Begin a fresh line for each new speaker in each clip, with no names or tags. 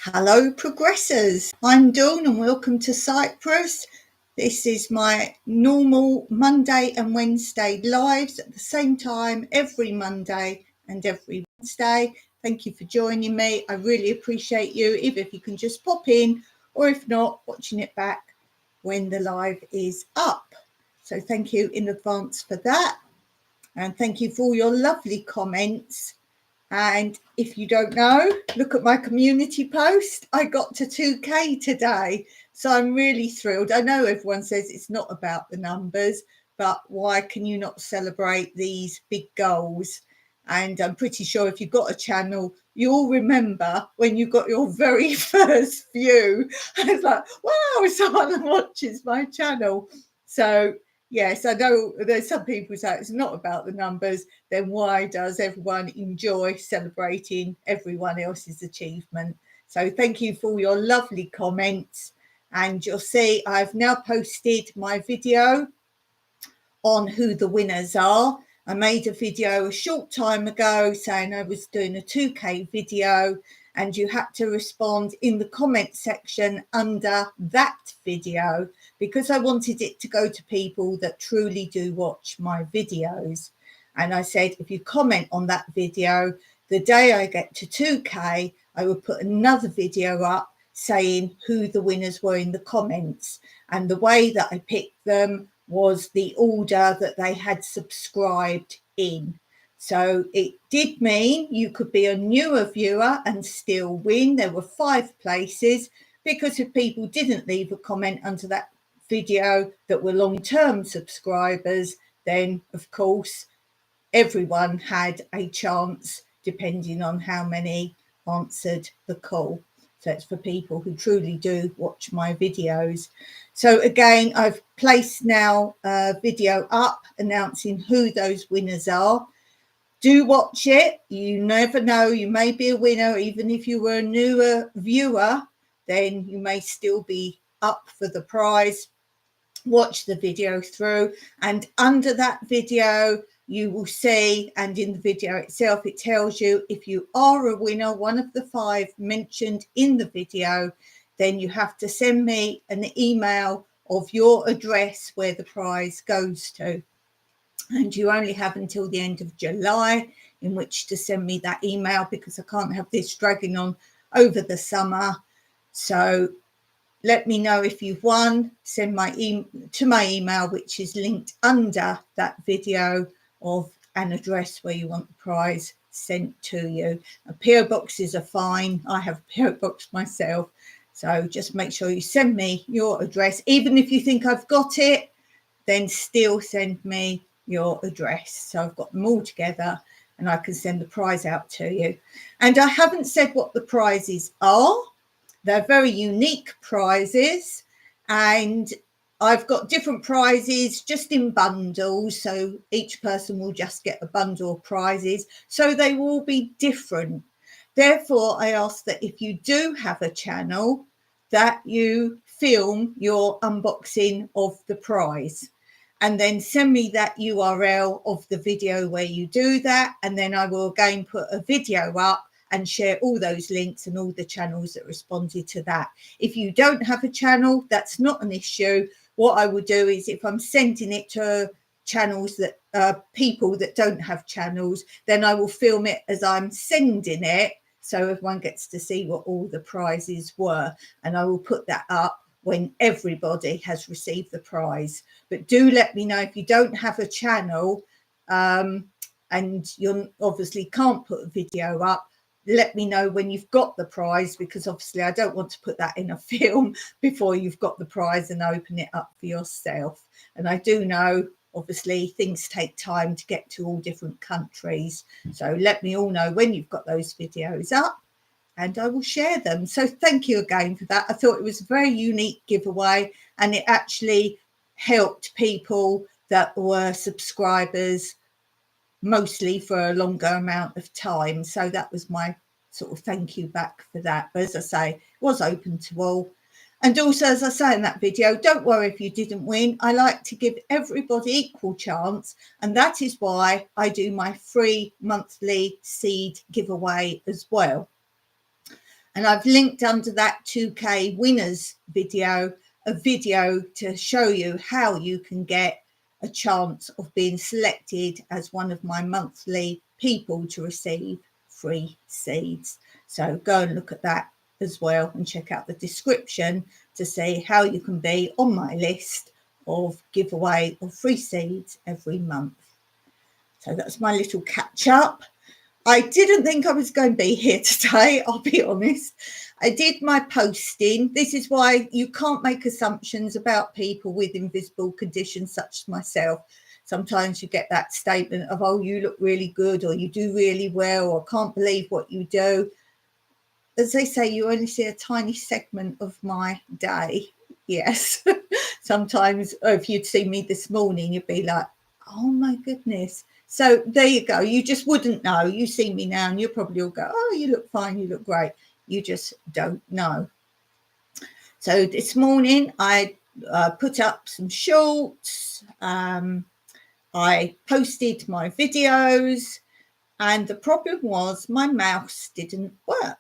Hello progressors, I'm Dawn and welcome to Cyprus. This is my normal Monday and Wednesday lives at the same time every Monday and every Wednesday. Thank you for joining me. I really appreciate you, either if you can just pop in or if not, watching it back when the live is up. So thank you in advance for that, and thank you for all your lovely comments. And if you don't know, look at my community post. I got to 2K today. So I'm really thrilled. I know everyone says it's not about the numbers, but why can you not celebrate these big goals? And I'm pretty sure if you've got a channel, you'll remember when you got your very first view. It's like, wow, someone watches my channel. So yes, I know there's some people who say it's not about the numbers. Then why does everyone enjoy celebrating everyone else's achievement? So thank you for your lovely comments. And you'll see I've now posted my video on who the winners are. I made a video a short time ago saying I was doing a 2K video, and you had to respond in the comment section under that video because I wanted it to go to people that truly do watch my videos. And I said, if you comment on that video, the day I get to 2K, I will put another video up saying who the winners were in the comments. And the way that I picked them was the order that they had subscribed in. So it did mean you could be a newer viewer and still win. There were 5 places, because if people didn't leave a comment under that video that were long-term subscribers, then of course everyone had a chance depending on how many answered the call. So it's for people who truly do watch my videos. So again, I've placed now a video up announcing who those winners are. Do watch it. You never know, you may be a winner. Even if you were a newer viewer, then you may still be up for the prize. Watch the video through, and under that video you will see, and in the video itself it tells you, if you are a winner, one of the 5 mentioned in the video, then you have to send me an email of your address where the prize goes to. And you only have until the end of July in which to send me that email, because I can't have this dragging on over the summer. So let me know if you've won. Send to my email, which is linked under that video, of an address where you want the prize sent to you. PO boxes are fine. I have a PO box myself. So just make sure you send me your address. Even if you think I've got it, then still send me your address. So I've got them all together and I can send the prize out to you. And I haven't said what the prizes are. They're very unique prizes, and I've got different prizes just in bundles. So each person will just get a bundle of prizes. So they will be different. Therefore, I ask that if you do have a channel, that you film your unboxing of the prize and then send me that URL of the video where you do that. And then I will again put a video up and share all those links and all the channels that responded to that. If you don't have a channel, that's not an issue. What I will do is, if I'm sending it to channels that people that don't have channels, then I will film it as I'm sending it, so everyone gets to see what all the prizes were. And I will put that up when everybody has received the prize. But do let me know if you don't have a channel and you obviously can't put a video up. Let me know when you've got the prize, because obviously I don't want to put that in a film before you've got the prize and open it up for yourself. And I do know, obviously, things take time to get to all different countries. So let me all know when you've got those videos up and I will share them. So thank you again for that. I thought it was a very unique giveaway, and it actually helped people that were subscribers mostly for a longer amount of time. So that was my sort of thank you back for that. But as I say, it was open to all. And also, as I say in that video, don't worry if you didn't win. I like to give everybody equal chance. And that is why I do my free monthly seed giveaway as well. And I've linked under that 2K winners video, a video to show you how you can get a chance of being selected as one of my monthly people to receive free seeds. So go and look at that as well and check out the description to see how you can be on my list of giveaway of free seeds every month. So that's my little catch up. I didn't think I was going to be here today, I'll be honest. I did my posting. This is why you can't make assumptions about people with invisible conditions such as myself. Sometimes you get that statement of, oh, you look really good, or you do really well, or can't believe what you do. As they say, you only see a tiny segment of my day. Yes. Sometimes if you'd seen me this morning, you'd be like, oh my goodness. So there you go. You just wouldn't know. You see me now and you'll probably all go, oh, you look fine. You look great. You just don't know. So this morning I put up some shorts. I posted my videos, and the problem was my mouse didn't work.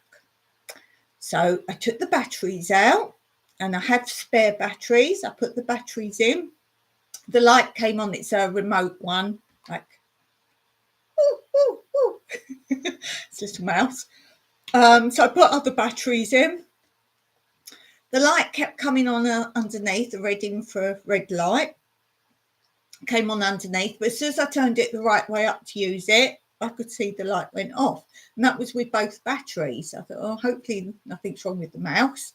So I took the batteries out, and I had spare batteries. I put the batteries in. The light came on. It's a remote one, like, ooh, ooh, ooh. It's a little mouse. So I put other batteries in. The light kept coming on underneath, the red infrared light came on underneath. But as soon as I turned it the right way up to use it, I could see the light went off. And that was with both batteries. I thought, oh, hopefully nothing's wrong with the mouse.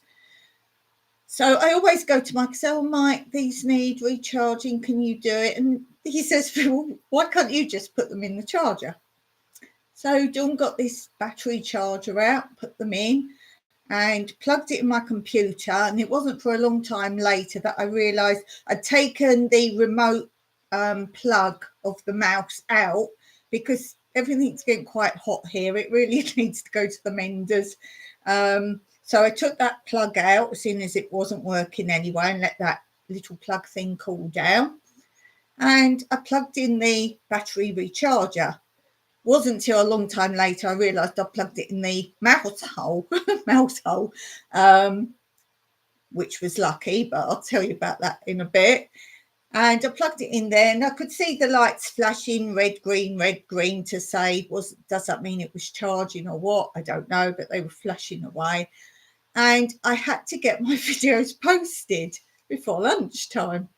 So I always go to Mike and say, oh, Mike, these need recharging. Can you do it? And he says, well, why can't you just put them in the charger? So Dawn got this battery charger out, put them in, and plugged it in my computer. And it wasn't for a long time later that I realised I'd taken the remote plug of the mouse out, because everything's getting quite hot here. It really needs to go to the menders. So I took that plug out as soon as it wasn't working anyway, and let that little plug thing cool down. And I plugged in the battery recharger. Wasn't until a long time later I realised I plugged it in the mouse hole, which was lucky, but I'll tell you about that in a bit. And I plugged it in there, and I could see the lights flashing red, green, to say, does that mean it was charging or what? I don't know, but they were flashing away. And I had to get my videos posted before lunchtime.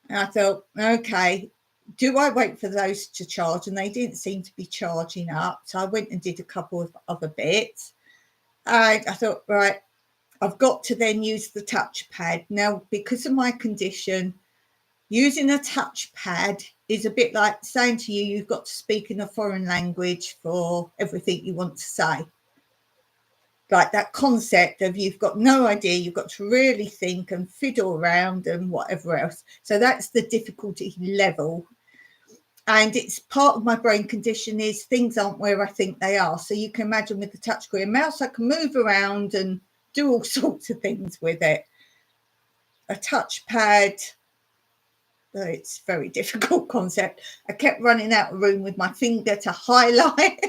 And I thought, okay, do I wait for those to charge? And they didn't seem to be charging up. So I went and did a couple of other bits. And I thought, right, I've got to then use the touchpad. Now, because of my condition, using a touchpad is a bit like saying to you, you've got to speak in a foreign language for everything you want to say. Like that concept of you've got no idea, you've got to really think and fiddle around and whatever else. So that's the difficulty level. And it's part of my brain condition is things aren't where I think they are. So you can imagine with the touchscreen mouse, I can move around and do all sorts of things with it. A touchpad, it's a very difficult concept. I kept running out of room with my finger to highlight.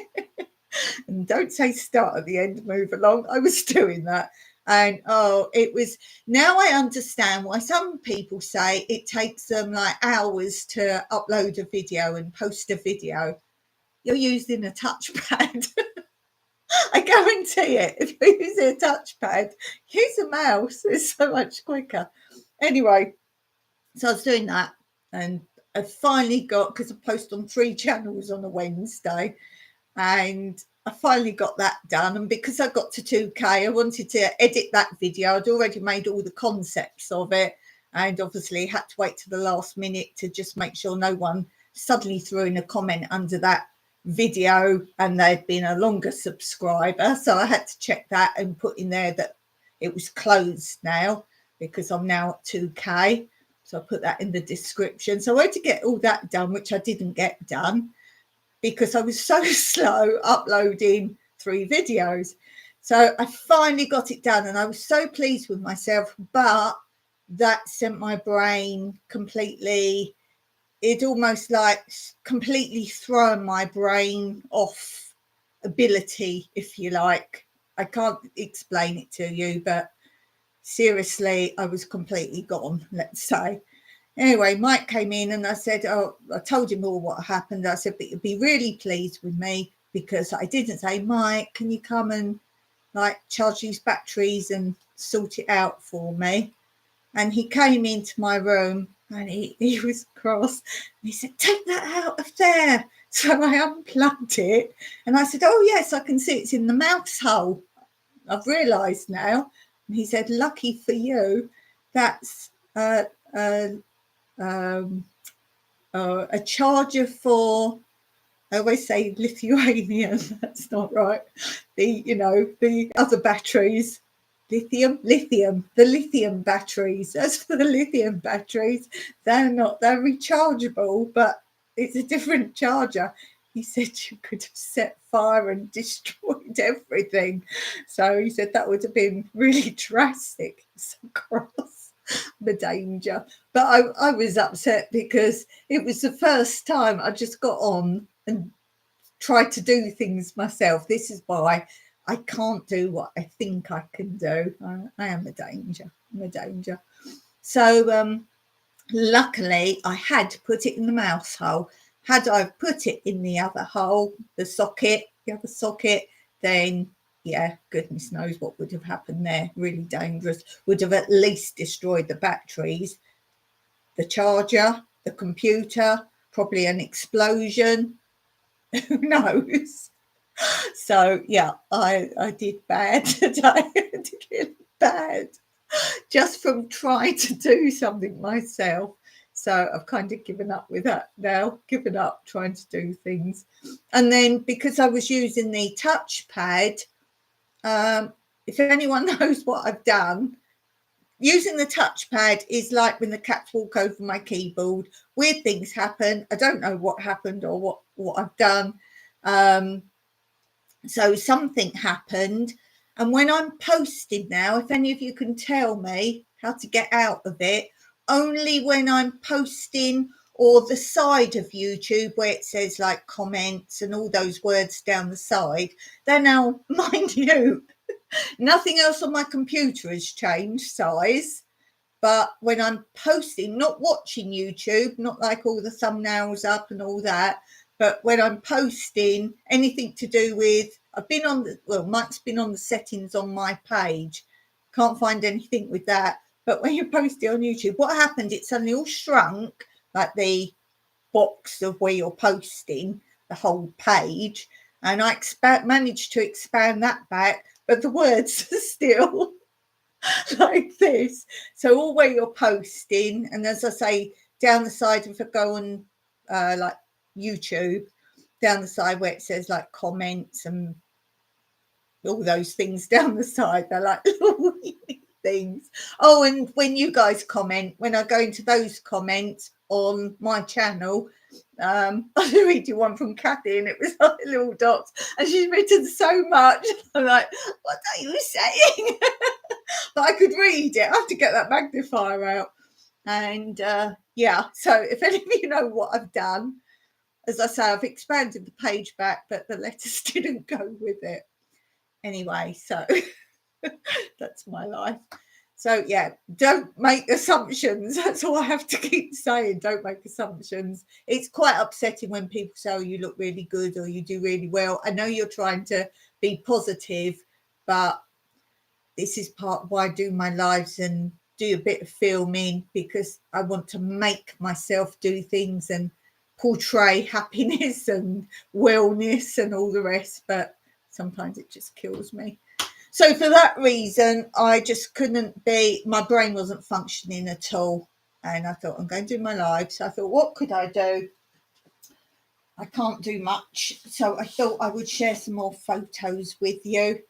And don't say start at the end, move along. I was doing that. And it was, now I understand why some people say it takes them like hours to upload a video and post a video. You're using a touchpad. I guarantee it. If you're using a touchpad, use a mouse. It's so much quicker. Anyway, so I was doing that, and I finally got, because I post on 3 channels on a Wednesday, and I finally got that done. And because I got to 2K, I wanted to edit that video. I'd already made all the concepts of it, and obviously had to wait to the last minute to just make sure no one suddenly threw in a comment under that video and they'd been a longer subscriber. So I had to check that and put in there that it was closed now, because I'm now at 2K. So I put that in the description. So I had to get all that done, which I didn't get done, because I was so slow uploading 3 videos. So I finally got it done, and I was so pleased with myself, but that sent my brain completely, it almost like completely thrown my brain off ability, if you like. I can't explain it to you, but seriously, I was completely gone, let's say. Anyway, Mike came in and I said, oh, I told him all what happened. I said, but you'll be really pleased with me, because I didn't say, Mike, can you come and like charge these batteries and sort it out for me? And he came into my room and he was cross. And he said, take that out of there. So I unplugged it and I said, oh, yes, I can see it's in the mouse hole. I've realised now. And he said, lucky for you, that's a charger for, I always say Lithuanian, that's not right. The other batteries, the lithium batteries. As for the lithium batteries, they're rechargeable, but it's a different charger. He said you could have set fire and destroyed everything. So he said that would have been really drastic. So cross, the danger. But I was upset because it was the first time I just got on and tried to do things myself. This is why I can't do what I think I can do. I am a danger. I'm a danger. So luckily I had put it in the mouse hole. Had I put it in the other hole, the other socket, then yeah, goodness knows what would have happened there. Really dangerous. Would have at least destroyed the batteries, the charger, the computer, probably an explosion. Who knows? So yeah, I did bad today. I did really bad just from trying to do something myself. So I've kind of given up with that now, given up trying to do things. And then because I was using the touchpad, if anyone knows what I've done, using the touchpad is like when the cats walk over my keyboard. Weird things happen. I don't know what happened or what I've done. So something happened. And when I'm posting now, if any of you can tell me how to get out of it, only when I'm posting or the side of YouTube where it says like comments and all those words down the side, then now, mind you, nothing else on my computer has changed size. But when I'm posting, not watching YouTube, not like all the thumbnails up and all that, but when I'm posting anything to do with, Mike's been on the settings on my page. Can't find anything with that. But when you post it on YouTube, what happened? It suddenly all shrunk, like the box of where you're posting, the whole page. And I managed to expand that back, but the words are still like this. So all where you're posting, and as I say, down the side, if I go on like YouTube, down the side where it says like comments and all those things down the side, they're like little things. Oh, and when you guys comment, when I go into those comments on my channel, I was reading one from Kathy and it was like little dots, and she's written so much. I'm like, what are you saying? But I could read it. I have to get that magnifier out. And yeah, so if any of you know what I've done, as I say, I've expanded the page back, but the letters didn't go with it. Anyway, so that's my life. So yeah, don't make assumptions. That's all I have to keep saying. Don't make assumptions. It's quite upsetting when people say, oh, you look really good or you do really well. I know you're trying to be positive, but this is part of why I do my lives and do a bit of filming, because I want to make myself do things and portray happiness and wellness and all the rest. But sometimes it just kills me. So for that reason, I just couldn't be, my brain wasn't functioning at all. And I thought, I'm going to do my live. So I thought, what could I do? I can't do much. So I thought I would share some more photos with you,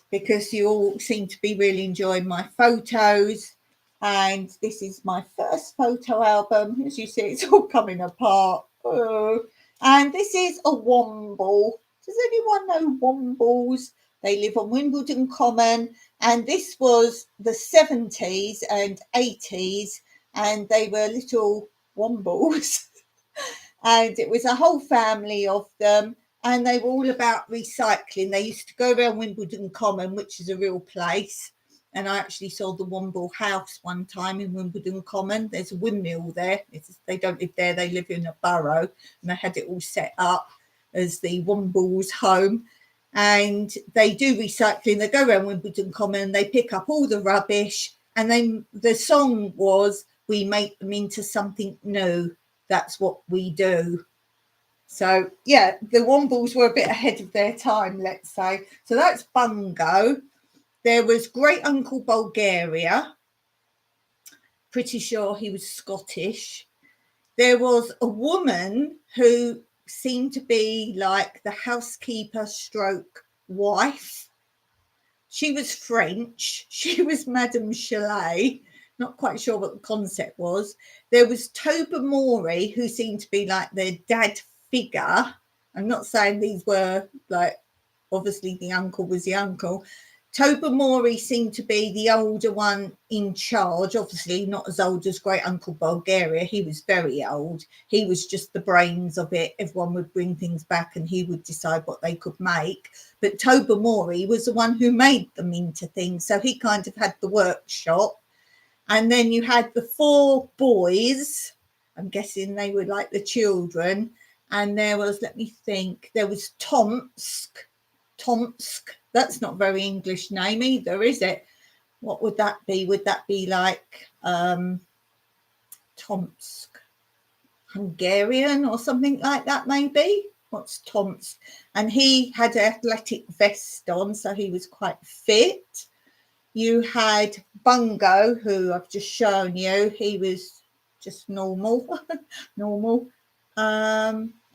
because you all seem to be really enjoying my photos. And this is my first photo album. As you see, it's all coming apart. Oh. And this is a womble. Does anyone know wombles? They live on Wimbledon Common, and this was the 70s and 80s, and they were little wombles. And it was a whole family of them, and they were all about recycling. They used to go around Wimbledon Common, which is a real place, and I actually saw the Womble House one time in Wimbledon Common. There's a windmill there. They don't live there, they live in a borough, and they had it all set up as the Womble's home. And they do recycling. They go around Wimbledon Common, they pick up all the rubbish, and then the song was, "We make them into something new. That's what we do." So, yeah, the Wombles were a bit ahead of their time, let's say. So that's Bungo. There was Great Uncle Bulgaria. Pretty sure he was Scottish. There was a woman who seemed to be like the housekeeper stroke wife. She was French. She was Madame Chalet. Not quite sure what the concept was. There was Tobermory, who seemed to be like their dad figure. I'm not saying these were like, obviously the uncle was the uncle. Tobermory seemed to be the older one in charge, obviously not as old as Great Uncle Bulgaria. He was very old. He was just the brains of it. Everyone would bring things back and he would decide what they could make. But Tobermory was the one who made them into things. So he kind of had the workshop. And then you had the 4 boys. I'm guessing they were like the children. And there was, let me think, there was Tomsk. That's not a very English name either, is it? What would that be? Would that be like Tomsk, Hungarian or something like that maybe? What's Tomsk? And he had an athletic vest on, so he was quite fit. You had Bungo, who I've just shown you. He was just normal.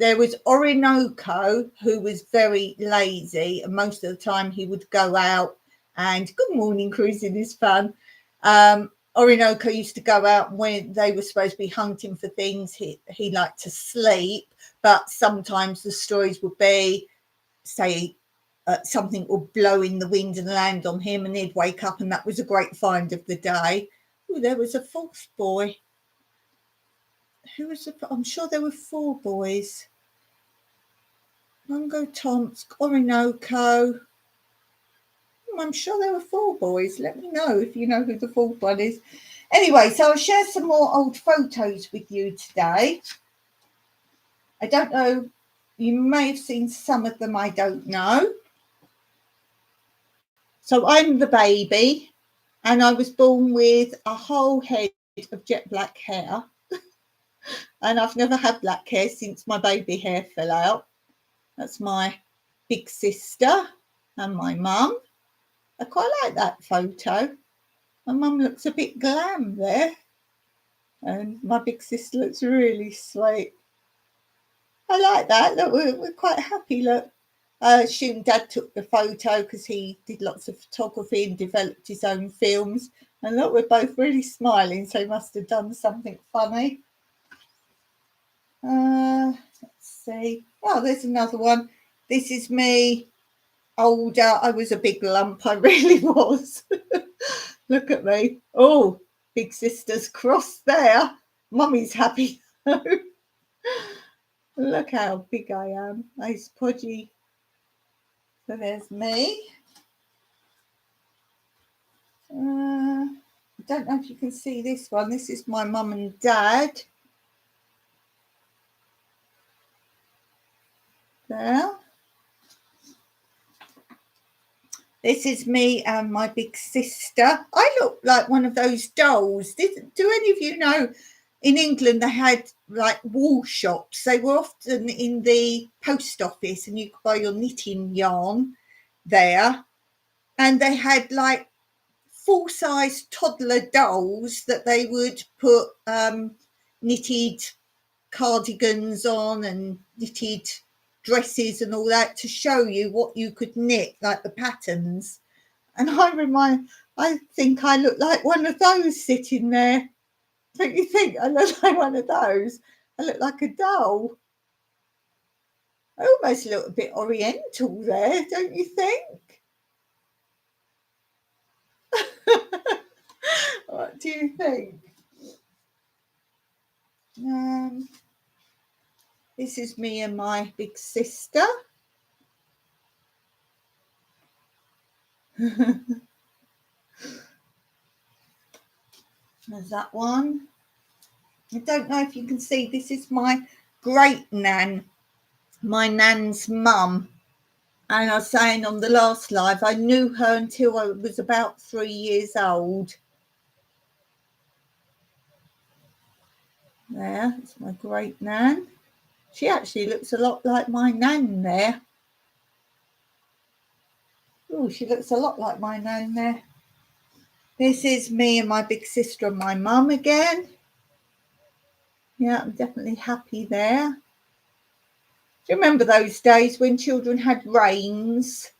There was Orinoco, who was very lazy, and most of the time he would go out and good morning, cruising is fun. Orinoco used to go out when they were supposed to be hunting for things. He liked to sleep, but sometimes the stories would be, say, something would blow in the wind and land on him, and he'd wake up, and that was a great find of the day. Oh, there was a 4th boy. I'm sure there were 4 boys. Bungo, Tomsk, Orinoco. I'm sure there were 4 boys. Let me know if you know who the 4th one is. Anyway, so I'll share some more old photos with you today. I don't know. You may have seen some of them. I don't know. So I'm the baby, and I was born with a whole head of jet black hair. And I've never had black hair since my baby hair fell out. That's my big sister and my mum. I quite like that photo. My mum looks a bit glam there. And my big sister looks really sweet. I like that. Look, we're quite happy. Look, I assume Dad took the photo because he did lots of photography and developed his own films. And look, we're both really smiling, so he must have done something funny. Let's see. Oh, there's another one. This is me older. I was a big lump. I really was. Look at me. Oh, big sister's cross there. Mummy's happy though. Look how big I am. Nice podgy. So there's me. I don't know if you can see this one. This is my mum and dad. There. This is me and my big sister. I look like one of those dolls. Do any of you know, in England they had like wool shops. They were often in the post office and you could buy your knitting yarn there. And they had like full-size toddler dolls that they would put knitted cardigans on and knitted dresses and all that to show you what you could knit, like the patterns. And I think I look like one of those sitting there. Don't you think I look like one of those? I look like a doll. I almost look a bit oriental there, don't you think? What do you think? This is me and my big sister. There's that one. I don't know if you can see, this is my great nan, my nan's mum. And I was saying on the last live, I knew her until I was about 3 years old. There, it's my great nan. She actually looks a lot like my nan there. Oh, she looks a lot like my nan there. This is me and my big sister and my mum again. Yeah, I'm definitely happy there. Do you remember those days when children had reins?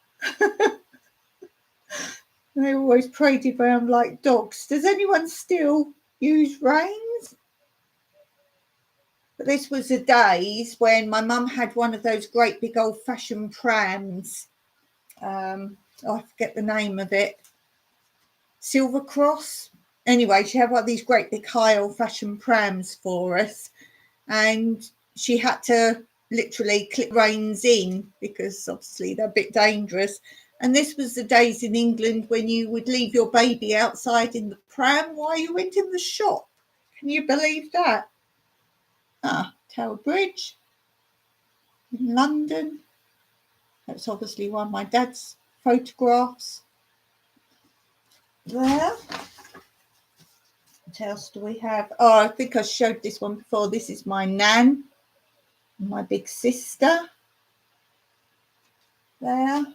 They always paraded around like dogs. Does anyone still use reins? But this was the days when my mum had one of those great big old-fashioned prams. I forget the name of it. Silver Cross. Anyway, she had one of these great big high old-fashioned prams for us, and she had to literally clip reins in because obviously they're a bit dangerous. And this was the days in England when you would leave your baby outside in the pram while you went in the shop. Can you believe that? Tower Bridge in London. That's obviously one of my dad's photographs. There. What else do we have? Oh, I think I showed this one before. This is my nan, my big sister. There.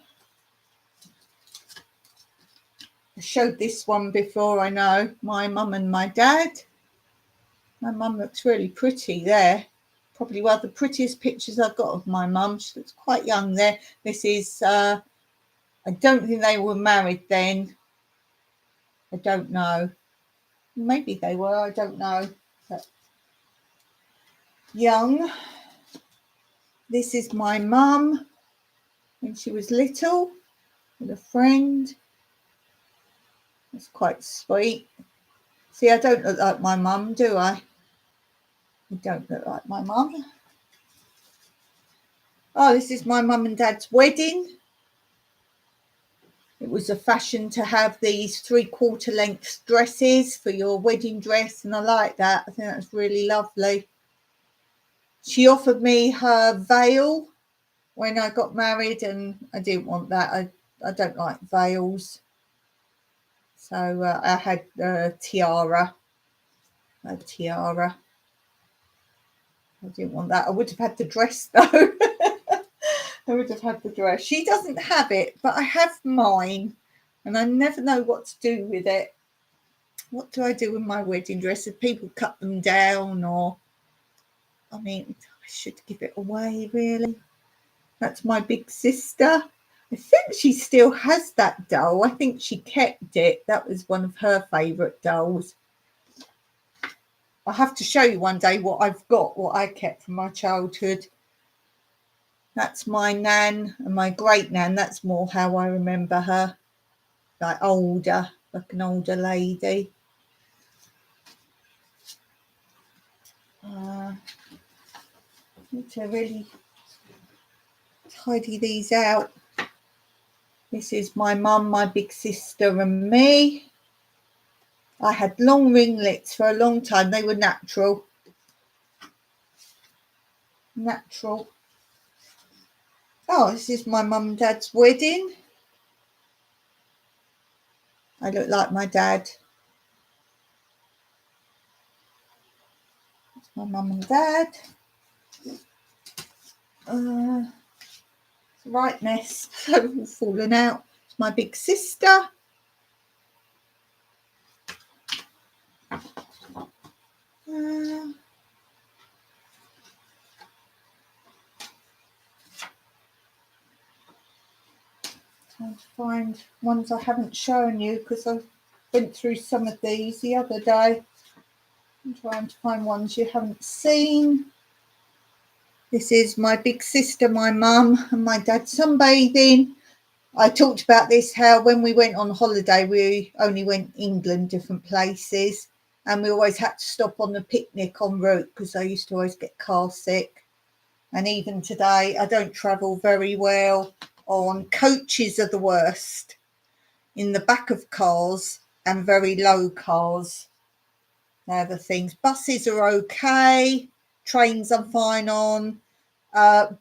I showed this one before, I know. My mum and my dad. My mum looks really pretty there. Probably one of the prettiest pictures I've got of my mum. She looks quite young there. This is, I don't think they were married then. I don't know. Maybe they were, I don't know. But young. This is my mum when she was little with a friend. That's quite sweet. See, I don't look like my mum, do I? I don't look like my mum. Oh, this is my mum and dad's wedding. It was a fashion to have these 3/4 length dresses for your wedding dress, and I like that. I think that's really lovely. She offered me her veil when I got married, and I didn't want that. I don't like veils. So I had a tiara. I didn't want that. I would have had the dress though. I would have had the dress. She doesn't have it, but I have mine, and I never know what to do with it. What do I do with my wedding dress? If people cut them down, or I mean, I should give it away, really. That's my big sister. I think she still has that doll. I think she kept it. That was one of her favourite dolls. I'll have to show you one day what I've got, what I kept from my childhood. That's my nan and my great nan. That's more how I remember her, like older, like an older lady. Need to really tidy these out. This is my mum, my big sister and me. I had long ringlets for a long time. They were natural. Oh, this is my mum and dad's wedding. I look like my dad. That's my mum and dad. It's a right mess. They've all fallen out. It's my big sister. Trying to find ones I haven't shown you because I went through some of these the other day. I'm trying to find ones you haven't seen. This is my big sister, my mum, and my dad sunbathing. I talked about this, how when we went on holiday, we only went England, different places, and we always had to stop on the picnic en route because I used to always get car sick. And even today, I don't travel very well on coaches are the worst. in the back of cars and very low cars. They're the things. Buses are okay. Trains I'm fine on.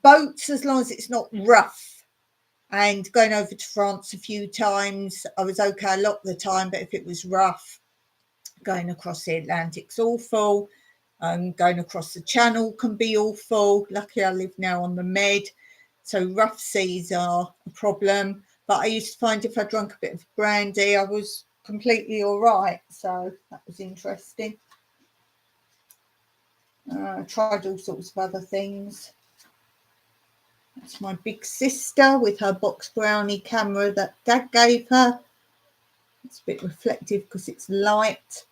Boats, as long as it's not rough. And going over to France a few times, I was okay a lot of the time, but if it was rough, going across the Atlantic's awful. Going across the Channel can be awful. Luckily, I live now on the Med, so rough seas are a problem. But I used to find if I drank a bit of brandy, I was completely all right. So that was interesting. I tried all sorts of other things. That's my big sister with her box brownie camera that Dad gave her. It's a bit reflective because it's light.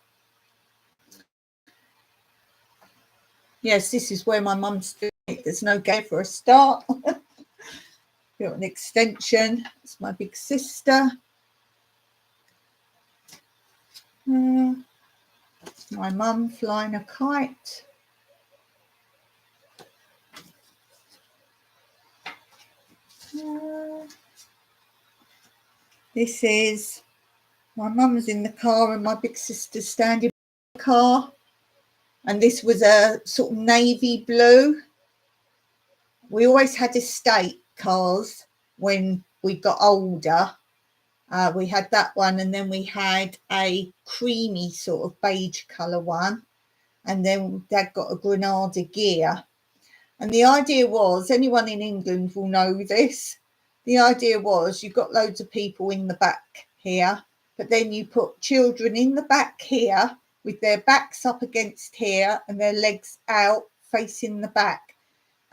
Yes, this is where my mum's doing it. There's no gate for a start. Got an extension. It's my big sister. My mum flying a kite. This is my mum's in the car and my big sister's standing in the car. And this was a sort of navy blue. We always had estate cars when we got older. We had that one, and then we had a creamy sort of beige colour one. And then Dad got a Granada gear. And the idea was, anyone in England will know this, the idea was you got loads of people in the back here, but then you put children in the back here with their backs up against here and their legs out facing the back.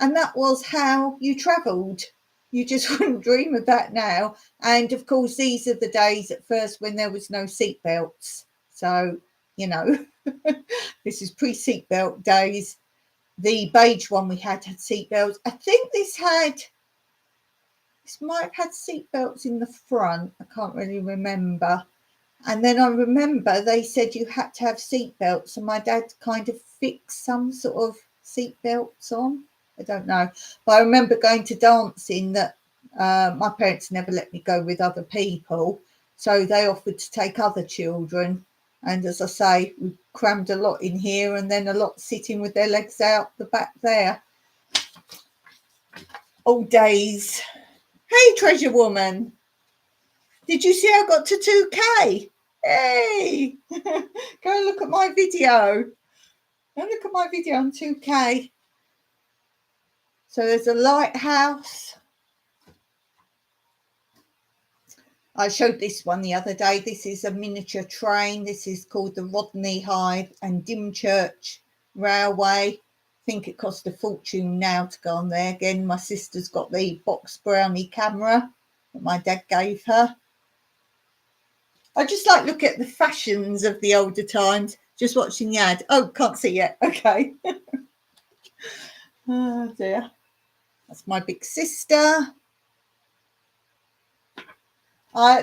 And that was how you travelled. You just wouldn't dream of that now. And of course, these are the days at first when there was no seatbelts. So, you know, this is pre-seatbelt days. The beige one we had seatbelts. I think this might have had seatbelts in the front. I can't really remember. And then I remember they said you had to have seatbelts, and my dad kind of fixed some sort of seatbelts on. I don't know. But I remember going to dancing that my parents never let me go with other people. So they offered to take other children. And as I say, we crammed a lot in here and then a lot sitting with their legs out the back there. Old days. Hey, Treasure Woman. Did you see I got to 2K? Hey, go and look at my video. Go and look at my video on 2K. So there's a lighthouse. I showed this one the other day. This is a miniature train. This is called the Rodney Hythe and Dymchurch Railway. I think it cost a fortune now to go on there. Again, my sister's got the box brownie camera that my dad gave her. I just like look at the fashions of the older times, just watching the ad. Oh, can't see yet. Okay. Oh dear. That's my big sister.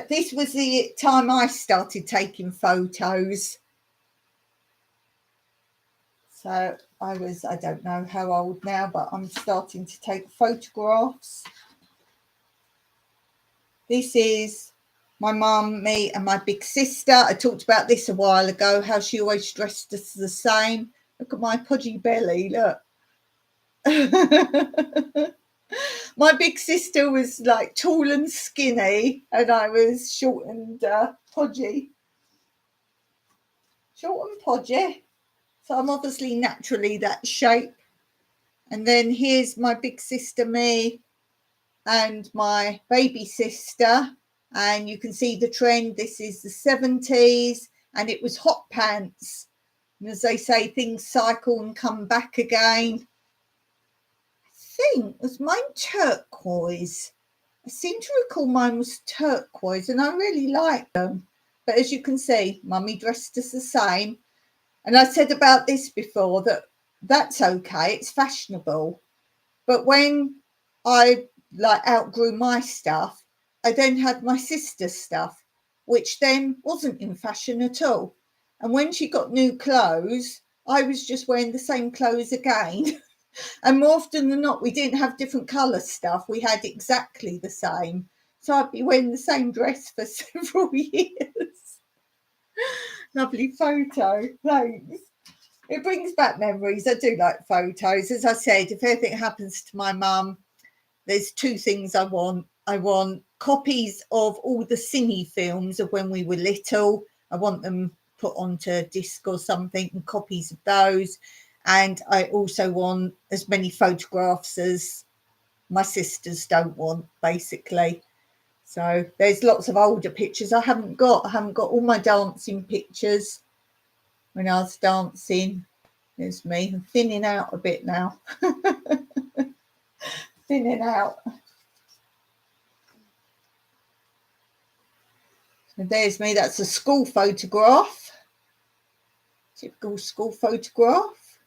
This was the time I started taking photos. So I don't know how old now, but I'm starting to take photographs. This is my mum, me and my big sister. I talked about this a while ago, how she always dressed us the same. Look at my podgy belly, look. My big sister was like tall and skinny, and I was short and podgy. Short and podgy. So I'm obviously naturally that shape. And then here's my big sister, me, and my baby sister. And you can see the trend. This is the 70s, and it was hot pants. And as they say, things cycle and come back again. Was mine turquoise? I seem to recall mine was turquoise, and I really like them. But as you can see, Mummy dressed us the same. And I said about this before that's okay, it's fashionable. But when I outgrew my stuff, I then had my sister's stuff, which then wasn't in fashion at all. And when she got new clothes, I was just wearing the same clothes again. And more often than not, we didn't have different colour stuff. We had exactly the same. So I'd be wearing the same dress for several years. Lovely photo, thanks. It brings back memories. I do like photos. As I said, if anything happens to my mum, there's two things I want. I want copies of all the cine films of when we were little. I want them put onto disc or something, and copies of those. And I also want as many photographs as my sisters don't want, basically. So there's lots of older pictures I haven't got. I haven't got all my dancing pictures when I was dancing. There's me. I'm thinning out a bit now. Thinning out. And there's me. That's a school photograph. Typical school photograph.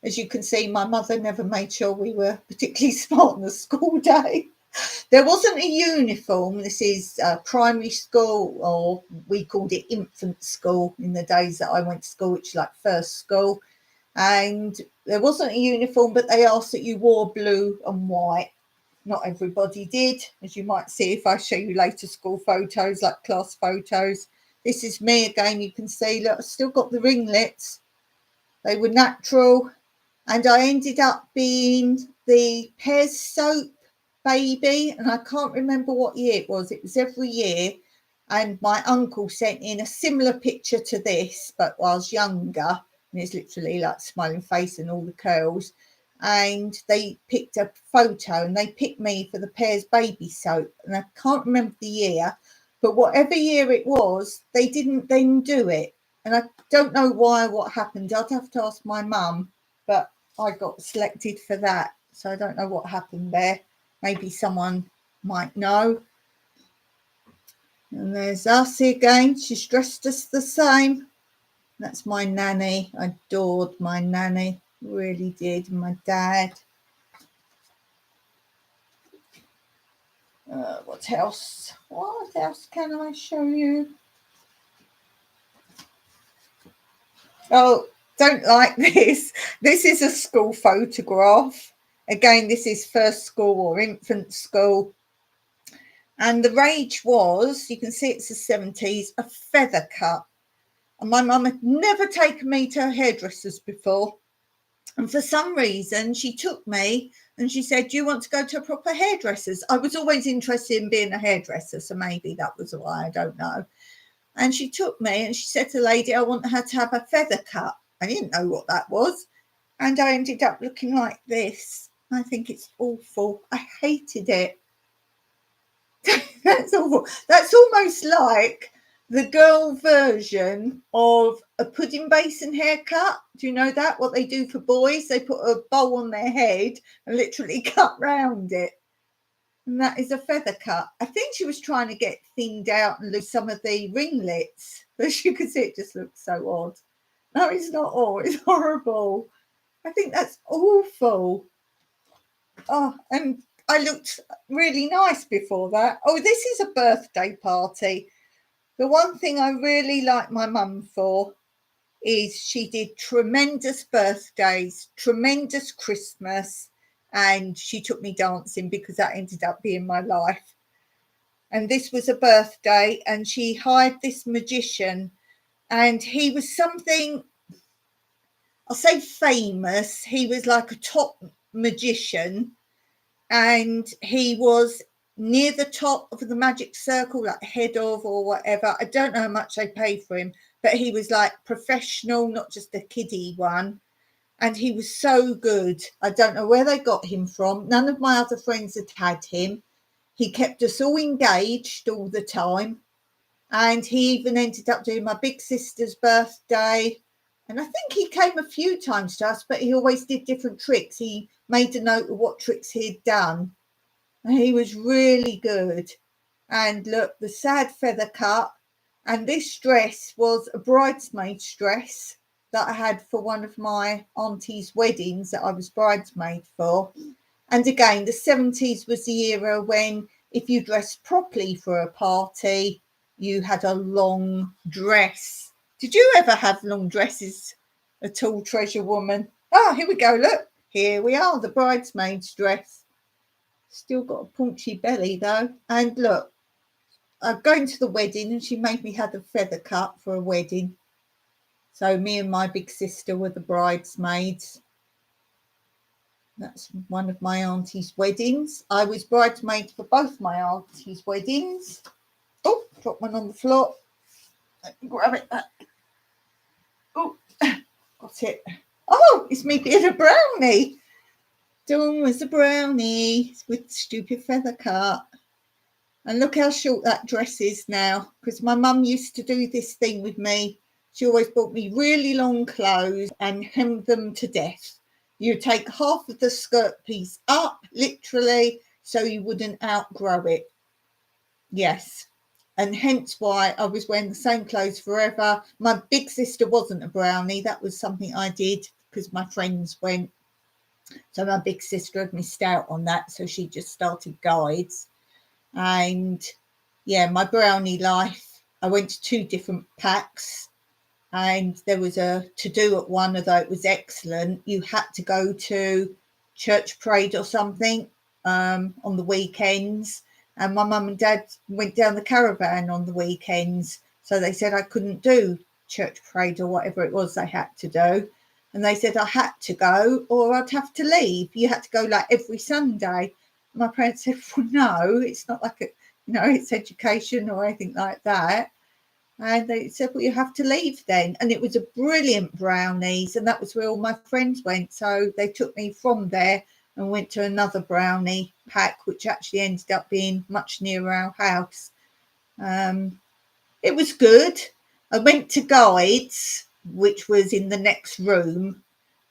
As you can see, my mother never made sure we were particularly smart on the school day. There wasn't a uniform. This is primary school, or we called it infant school in the days that I went to school, which is like first school. And there wasn't a uniform, but they asked that you wore blue and white. Not everybody did, as you might see if I show you later school photos, like class photos. This is me again. You can see, look, I've still got the ringlets. They were natural. And I ended up being the Pears soap baby, and I can't remember what year it was. It was every year. And my uncle sent in a similar picture to this, but I was younger. And it's literally like smiling face and all the curls. And they picked a photo, and they picked me for the Pears baby soap. And I can't remember the year, but whatever year it was, they didn't then do it. And I don't know why, what happened. I'd have to ask my mum, but I got selected for that. So I don't know what happened there. Maybe someone might know. And there's us again. She's dressed us the same. That's my nanny. I adored my nanny. Really did. And my dad. What else? What else can I show you? Oh, don't like this. This is a school photograph. Again, this is first school or infant school. And the rage was, you can see it's the 70s, a feather cut. And my mum had never taken me to a hairdresser's before. And for some reason, she took me and she said, do you want to go to a proper hairdresser's? I was always interested in being a hairdresser, so maybe that was why, I don't know. And she took me and she said to the lady, I want her to have a feather cut. I didn't know what that was. And I ended up looking like this. I think it's awful. I hated it. That's awful. That's almost like the girl version of a pudding basin haircut. Do you know that? What they do for boys? They put a bowl on their head and literally cut round it. And that is a feather cut. I think she was trying to get thinned out and lose some of the ringlets. But as you can see, it just looks so odd. No, it's not odd. It's horrible. I think that's awful. Oh, and I looked really nice before that. Oh, this is a birthday party. The one thing I really like my mum for is she did tremendous birthdays, tremendous Christmas, and she took me dancing because that ended up being my life. And this was a birthday, and she hired this magician, and he was something, I'll say famous. He was like a top magician, and he was near the top of the magic circle, like head of or whatever. I don't know how much they paid for him, but he was like professional, not just a kiddie one. And he was so good. I don't know where they got him from. None of my other friends had him. He kept us all engaged all the time. And he even ended up doing my big sister's birthday. And I think he came a few times to us, but he always did different tricks. He made a note of what tricks he'd done. And he was really good. And look, the sad feather cut. And this dress was a bridesmaid's dress that I had for one of my auntie's weddings that I was bridesmaid for. And again, the 70s was the era when if you dressed properly for a party, you had a long dress. Did you ever have long dresses at all, Treasure Woman? Oh, here we go. Look, here we are, the bridesmaid's dress. Still got a paunchy belly though. And look, I'm going to the wedding and she made me have a feather cut for a wedding. So me and my big sister were the bridesmaids. That's one of my auntie's weddings. I was bridesmaid for both my auntie's weddings. Oh, dropped one on the floor. Let me grab it back. Oh, got it. Oh, it's me being a brownie. Dawn was a brownie with stupid feather cut. And look how short that dress is now, because my mum used to do this thing with me. She always bought me really long clothes and hemmed them to death. You take half of the skirt piece up, literally, so you wouldn't outgrow it. Yes. And hence why I was wearing the same clothes forever. My big sister wasn't a brownie. That was something I did because my friends went. So my big sister had missed out on that. So she just started guides. And yeah, my brownie life, I went to 2 different packs. And there was a to-do at one, although it was excellent. You had to go to church parade or something on the weekends. And my mum and dad went down the caravan on the weekends. So they said I couldn't do church parade or whatever it was they had to do. And they said I had to go or I'd have to leave. You had to go like every Sunday. My parents said, well, no, it's not like, it's education or anything like that. And they said, well, you have to leave then. And it was a brilliant brownies. And that was where all my friends went. So they took me from there and went to another brownie pack, which actually ended up being much nearer our house. It was good. I went to Guides, which was in the next room.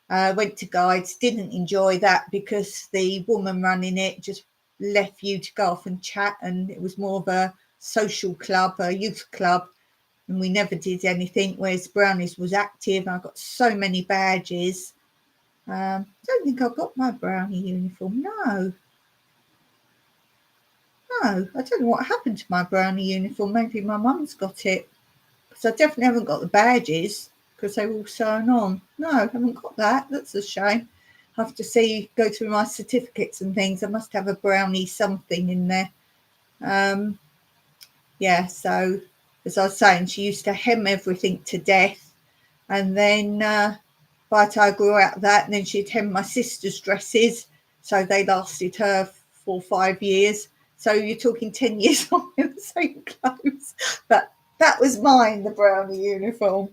Went to Guides, didn't enjoy that because the woman running it just left you to go off and chat. And it was more of a social club, a youth club. And we never did anything, whereas Brownies was active. I got so many badges. I don't think I got my brownie uniform. No, I don't know what happened to my brownie uniform. Maybe my mum's got it. Because I definitely haven't got the badges because they were all sewn on. No, I haven't got that. That's a shame. I have to go through my certificates and things. I must have a brownie something in there. Yeah, so as I was saying, she used to hem everything to death. And then by the time I grew out of that, and then she'd hem my sister's dresses. So they lasted her 4 or 5 years. So you're talking 10 years on in the same clothes. But that was mine, the brownie uniform.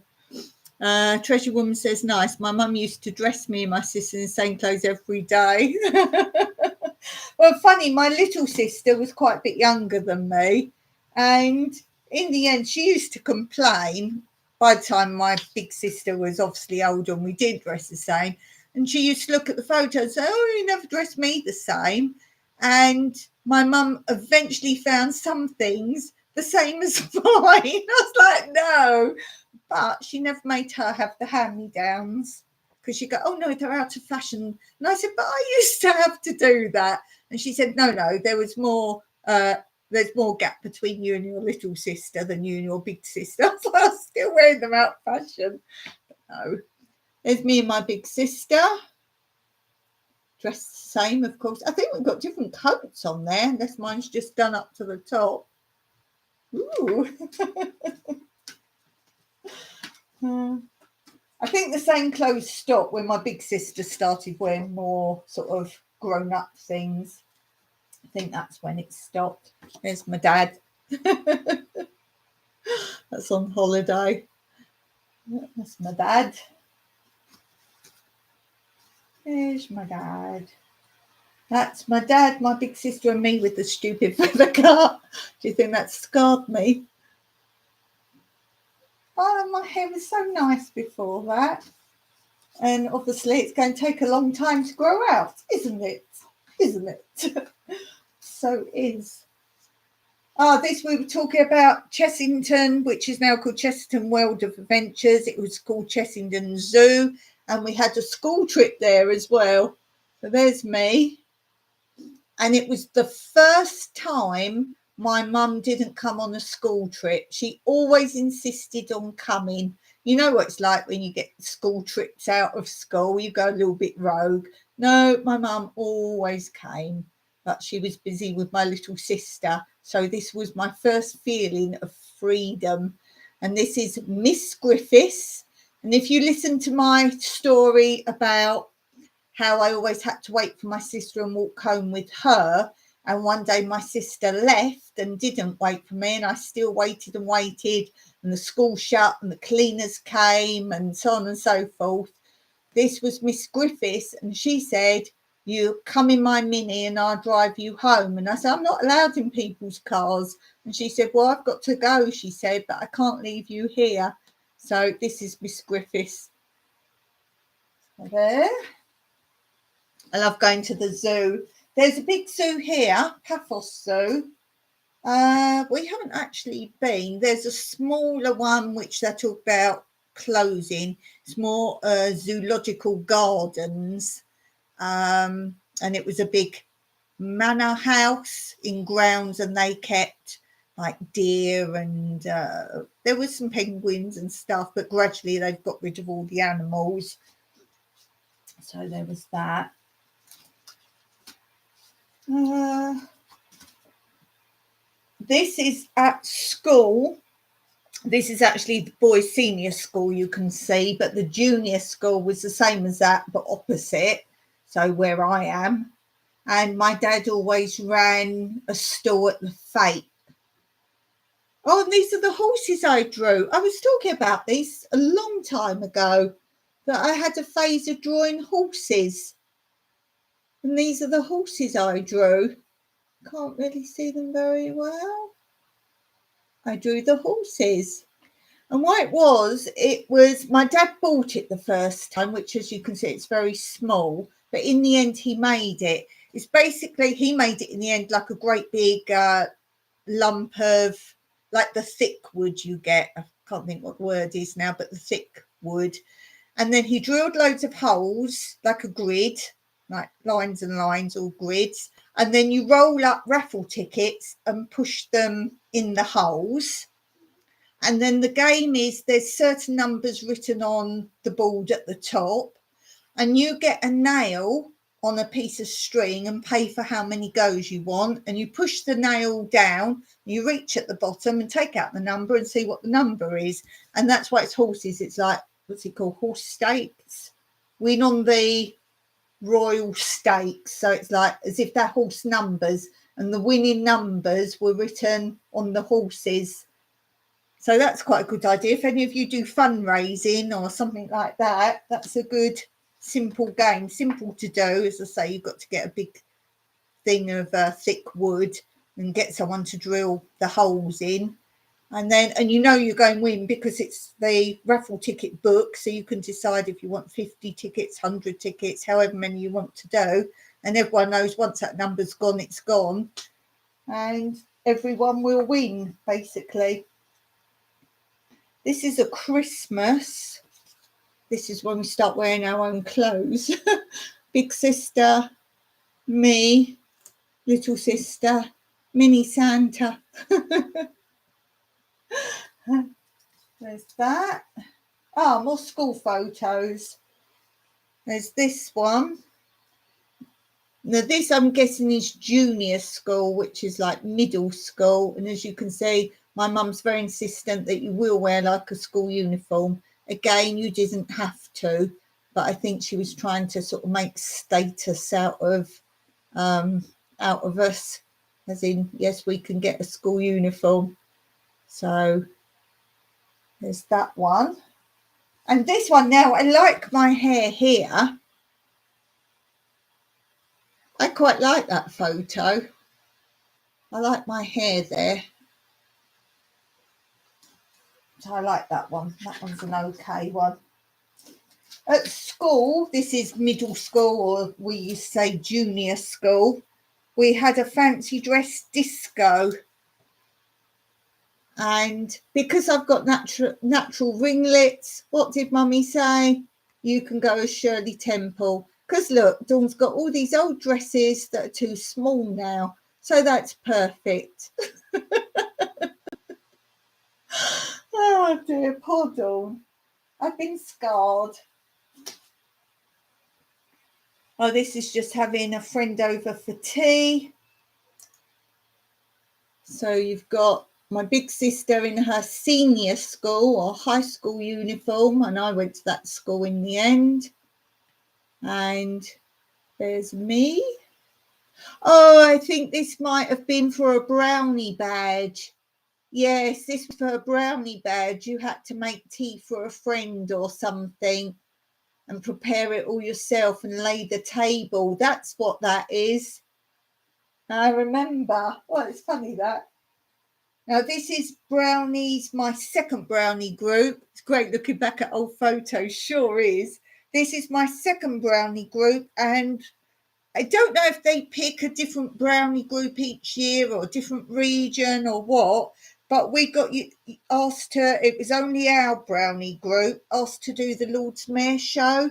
Treasure Woman says, nice. My mum used to dress me and my sister in the same clothes every day. Well, funny, my little sister was quite a bit younger than me. And in the end, she used to complain. By the time my big sister was obviously older and we did dress the same. And she used to look at the photos and say, oh, you never dressed me the same. And my mum eventually found some things the same as mine. I was like, no. But she never made her have the hand-me-downs because she'd go, oh, no, they're out of fashion. And I said, but I used to have to do that. And she said, no, there was more, there's more gap between you and your little sister than you and your big sister. So I was still wearing them out of fashion. No. There's me and my big sister. Dressed the same, of course. I think we've got different coats on there, unless mine's just done up to the top. Ooh. I think the same clothes stopped when my big sister started wearing more sort of grown-up things. I think that's when it stopped. There's my dad. That's on holiday. That's my dad. There's my dad. That's my dad, my big sister and me with the stupid feather cut. Do you think that scarred me? Oh, my hair was so nice before that. And obviously it's going to take a long time to grow out, isn't it? Isn't it? So is. This we were talking about Chessington, which is now called Chessington World of Adventures. It was called Chessington Zoo. And we had a school trip there as well. So there's me. And it was the first time my mum didn't come on a school trip. She always insisted on coming. You know what it's like when you get school trips out of school, you go a little bit rogue. No, my mum always came. but she was busy with my little sister. So this was my first feeling of freedom. And this is Miss Griffiths. And if you listen to my story about how I always had to wait for my sister and walk home with her, and one day my sister left and didn't wait for me, and I still waited and waited, and the school shut and the cleaners came and so on and so forth. This was Miss Griffiths, and she said, you come in my Mini and I'll drive you home. And I said, I'm not allowed in people's cars. And she said, well, I've got to go, she said, but I can't leave you here. So this is Miss Griffiths. There. I love going to the zoo. There's a big zoo here, Paphos Zoo. We haven't actually been. There's a smaller one which they talk about closing. It's more zoological gardens. And it was a big manor house in grounds, and they kept like deer and there was some penguins and stuff, but gradually they've got rid of all the animals. So there was that. This is at school. This is actually the boys' senior school, you can see, but the junior school was the same as that, but opposite. So where I am. And my dad always ran a stall at the Fate. Oh, and these are the horses I drew. I was talking about these a long time ago, that I had a phase of drawing horses. And these are the horses I drew. Can't really see them very well. I drew the horses. And what it was my dad bought it the first time, which, as you can see, it's very small. But in the end, he made it. It's basically, he made it in the end like a great big lump of, like the thick wood you get. I can't think what the word is now, but the thick wood. And then he drilled loads of holes, like a grid, like lines and lines, all grids. And then you roll up raffle tickets and push them in the holes. And then the game is there's certain numbers written on the board at the top, and you get a nail on a piece of string and pay for how many goes you want. And you push the nail down, you reach at the bottom and take out the number and see what the number is. And that's why it's horses. It's like, what's it called? Horse stakes. Win on the Royal Stakes. So it's like as if they're horse numbers, and the winning numbers were written on the horses. So that's quite a good idea. If any of you do fundraising or something like that, that's a good simple game, simple to do. As I say, you've got to get a big thing of thick wood and get someone to drill the holes in. And you know you're going to win because it's the raffle ticket book. So you can decide if you want 50 tickets, 100 tickets, however many you want to do. And everyone knows once that number's gone, it's gone. And everyone will win, basically. This is a Christmas. This is when we start wearing our own clothes. Big sister, me, little sister, mini Santa. There's that. Oh, more school photos. There's this one. Now this I'm guessing is junior school, which is like middle school. And as you can see, my mum's very insistent that you will wear like a school uniform. Again, you didn't have to, but I think she was trying to sort of make status out of us, as in, yes, we can get a school uniform. So there's that one. And this one now, I like my hair here. I quite like that photo. I like my hair there. So I like that one. That one's an okay one. At school, this is middle school, or we used to say junior school, we had a fancy dress disco. And because I've got natural ringlets, what did Mummy say? You can go as Shirley Temple. Because look, Dawn's got all these old dresses that are too small now. So that's perfect. Oh dear, poor Dawn. I've been scarred. Oh, this is just having a friend over for tea. So you've got my big sister in her senior school or high school uniform, and I went to that school in the end. And there's me. Oh, I think this might have been for a brownie badge. Yes, this was for a brownie badge. You had to make tea for a friend or something and prepare it all yourself and lay the table. That's what that is. I remember. Well, it's funny that. Now, this is brownies, my second brownie group. It's great looking back at old photos, sure is. This is my second brownie group, and I don't know if they pick a different brownie group each year or a different region or what, but we got asked to, it was only our brownie group, asked to do the Lord's Mayor show.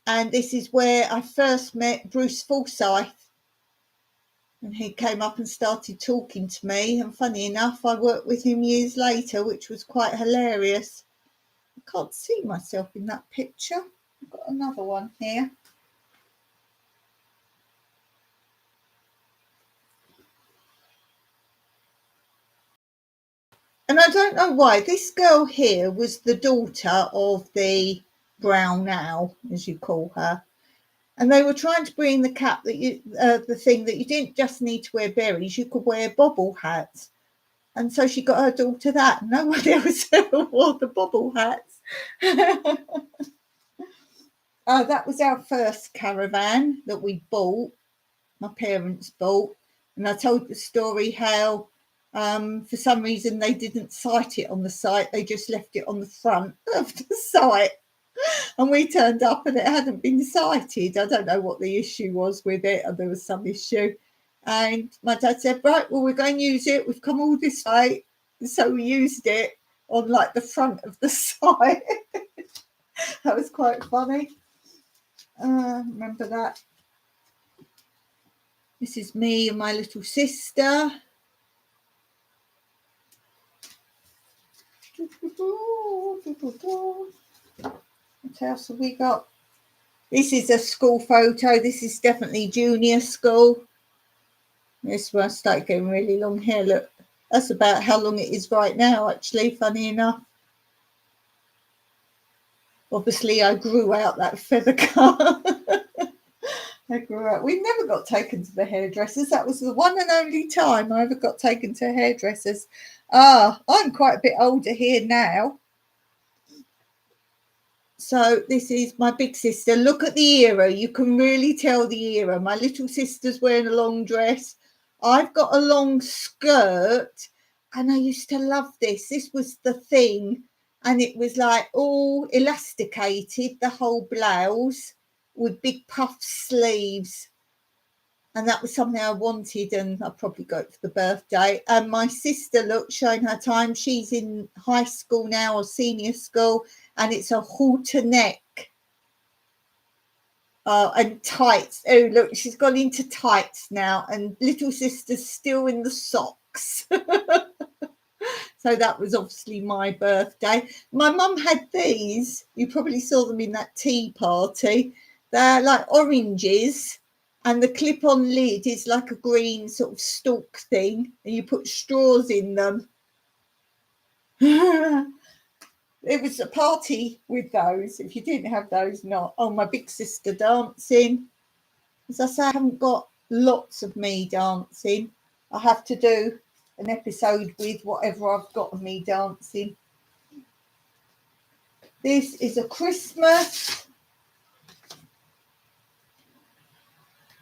And this is where I first met Bruce Forsyth. And he came up and started talking to me. And funny enough, I worked with him years later, which was quite hilarious. I can't see myself in that picture. I've got another one here. And I don't know why. This girl here was the daughter of the brown owl, as you call her. And they were trying to bring the cap that you, the thing that you didn't just need to wear berries, you could wear bobble hats. And so she got her daughter that. No one else ever wore the bobble hats. That was our first caravan that we bought, my parents bought. And I told the story how for some reason they didn't cite it on the site. They just left it on the front of the site. And we turned up and it hadn't been cited. I don't know what the issue was with it, or there was some issue. And my dad said, right, well, we're going to use it. We've come all this way. So we used it on like the front of the site. That was quite funny. Remember that. This is me and my little sister. What else have we got? This is a school photo. This is definitely junior school. This one started getting really long hair. Look, that's about how long it is right now, actually, funny enough. Obviously, I grew out that feather cut. I grew out. We never got taken to the hairdressers. That was the one and only time I ever got taken to hairdressers. I'm quite a bit older here now. So this is my big sister. Look at the era. You can really tell the era. My little sister's wearing a long dress. I've got a long skirt, and I used to love this. This was the thing, and it was like all elasticated, the whole blouse with big puff sleeves. And that was something I wanted, and I probably got it for the birthday. And my sister, look, showing her time. She's in high school now or senior school, and it's a halter neck and tights. Oh, look, she's gone into tights now, and little sister's still in the socks. So that was obviously my birthday. My mum had these. You probably saw them in that tea party. They're like oranges. And the clip-on lid is like a green sort of stalk thing, and you put straws in them. It was a party with those. If you didn't have those, not. Oh, my big sister dancing. As I say, I haven't got lots of me dancing. I have to do an episode with whatever I've got of me dancing. This is a Christmas.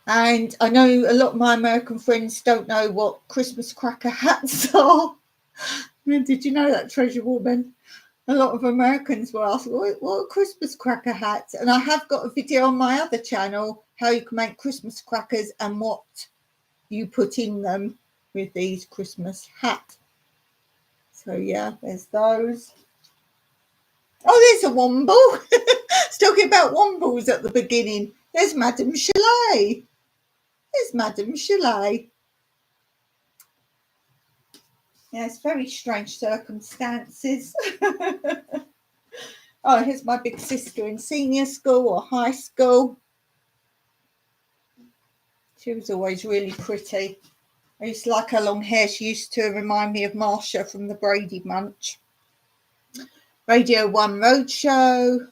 And I know a lot of my American friends don't know what Christmas cracker hats are. Did you know that, Treasure Woman? A lot of Americans were asking, what are Christmas cracker hats? And I have got a video on my other channel, how you can make Christmas crackers and what you put in them with these Christmas hats. So, yeah, there's those. Oh, there's a womble. It's talking about wombles at the beginning. There's Madame Chalet. There's Madame Chalet. Yes, very strange circumstances. Oh, here's my big sister in senior school or high school. She was always really pretty. I used to like her long hair. She used to remind me of Marsha from the Brady Bunch. Radio 1 Roadshow.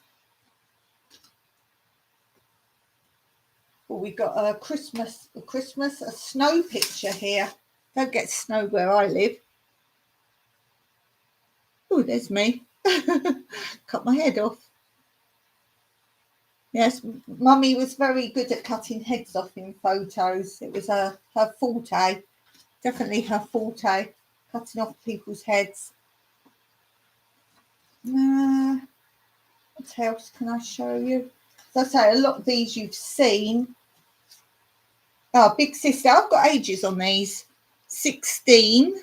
Well, we got a a snow picture here. Don't get snow where I live. Oh, there's me. Cut my head off. Yes, Mummy was very good at cutting heads off in photos. It was her forte, definitely her forte, cutting off people's heads. What else can I show you? As I say, a lot of these you've seen. Oh, Big Sister, I've got ages on these. 16.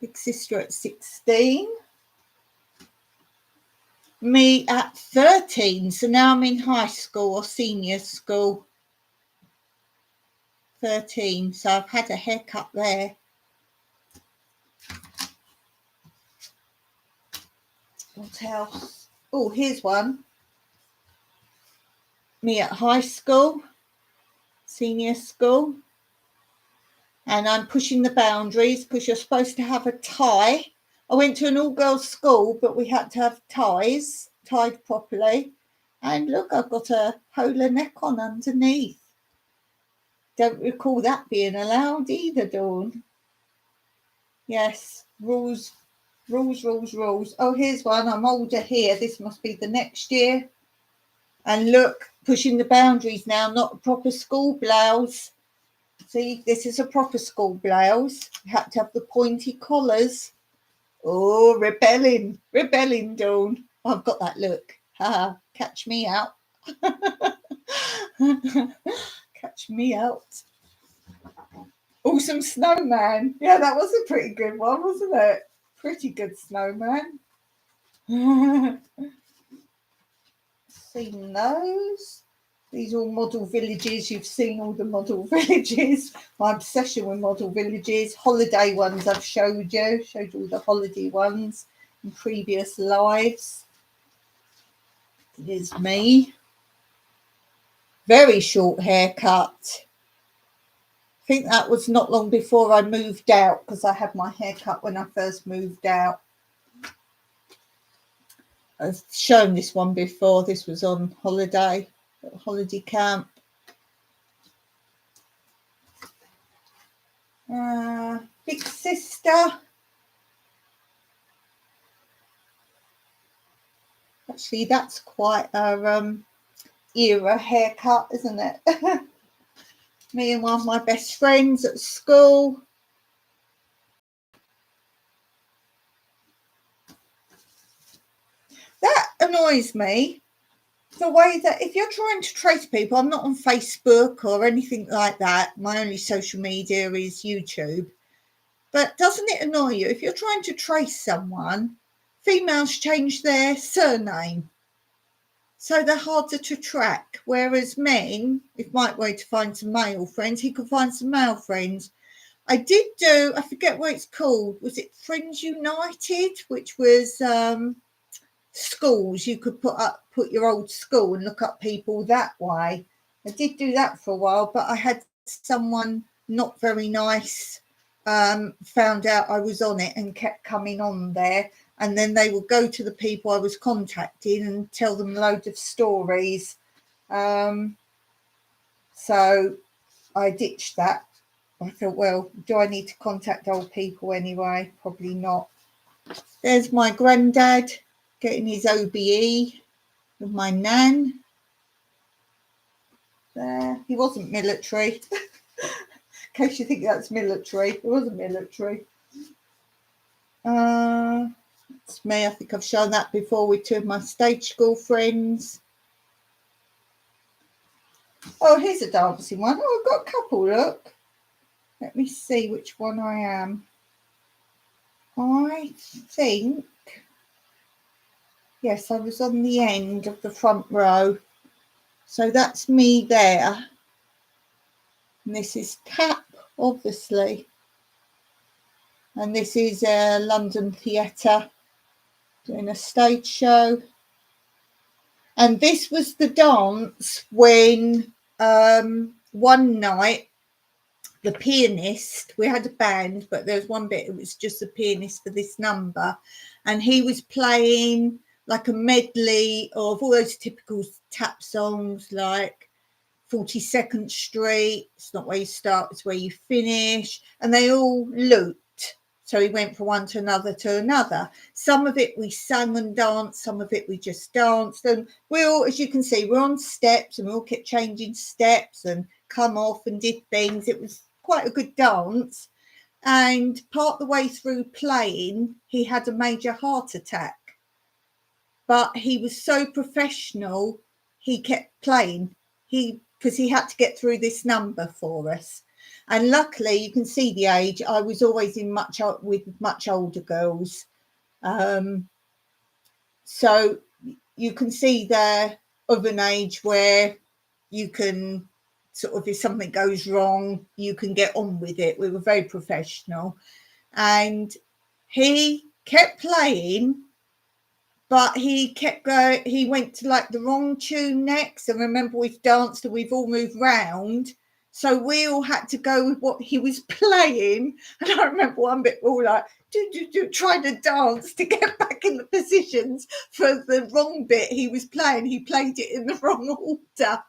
Big Sister at 16. Me at 13. So now I'm in high school or senior school. 13. So I've had a haircut there. What else? Oh, here's one. Me at high school, senior school. And I'm pushing the boundaries because you're supposed to have a tie. I went to an all-girls school, but we had to have ties, tied properly. And look, I've got a polar neck on underneath. Don't recall that being allowed either, Dawn. Yes, rules. Oh, here's one. I'm older here. This must be the next year. And look, pushing the boundaries now, not a proper school blouse. See, this is a proper school blouse. You had to have the pointy collars. Oh, rebelling, Dawn. I've got that look. Ha, catch me out. Catch me out. Awesome snowman. Yeah, that was a pretty good one, wasn't it? Pretty good snowman. Seen those. These are all model villages. You've seen all the model villages. My obsession with model villages. Holiday ones I've showed you. Showed you all the holiday ones in previous lives. Here's me. Very short haircut. I think that was not long before I moved out because I had my hair cut when I first moved out. I've shown this one before. This was on holiday camp. Big Sister. Actually, that's quite a era haircut, isn't it? Me and one of my best friends at school. That annoys me. The way that if you're trying to trace people, I'm not on Facebook or anything like that. My only social media is YouTube. But doesn't it annoy you if you're trying to trace someone, females change their surname? So they're harder to track. Whereas men, if Mike were to find some male friends, he could find some male friends. I did do, I forget what it's called. Was it Friends United, which was schools? You could put your old school and look up people that way. I did do that for a while, but I had someone not very nice found out I was on it and kept coming on there. And then they would go to the people I was contacting and tell them loads of stories. So I ditched that. I thought, well, do I need to contact old people anyway? Probably not. There's my granddad getting his OBE with my nan. There. He wasn't military. In case you think that's military. It wasn't military. It's me. I think I've shown that before with two of my stage school friends. Oh, here's a dancing one. Oh, I've got a couple, look. Let me see which one I am. I think, yes, I was on the end of the front row. So that's me there. And this is Cap, obviously. And this is a London Theatre doing a stage show. And this was the dance when one night, the pianist, we had a band, but there was one bit, it was just the pianist for this number, and he was playing like a medley of all those typical tap songs like 42nd Street, it's not where you start, it's where you finish, and they all looped. So he went from one to another. Some of it we sang and danced, some of it we just danced. And we all, as you can see, we're on steps and we all kept changing steps and come off and did things. It was quite a good dance. And part the way through playing, he had a major heart attack. But he was so professional, he kept playing. Because he had to get through this number for us. And luckily, you can see the age. I was always with much older girls. So you can see they're of an age where you can sort of, if something goes wrong, you can get on with it. We were very professional. And he kept playing, but he kept going. He went to like the wrong tune next. And remember, we've danced and we've all moved round. So we all had to go with what he was playing. And I remember one bit, we all like, trying to dance to get back in the positions for the wrong bit he was playing. He played it in the wrong order.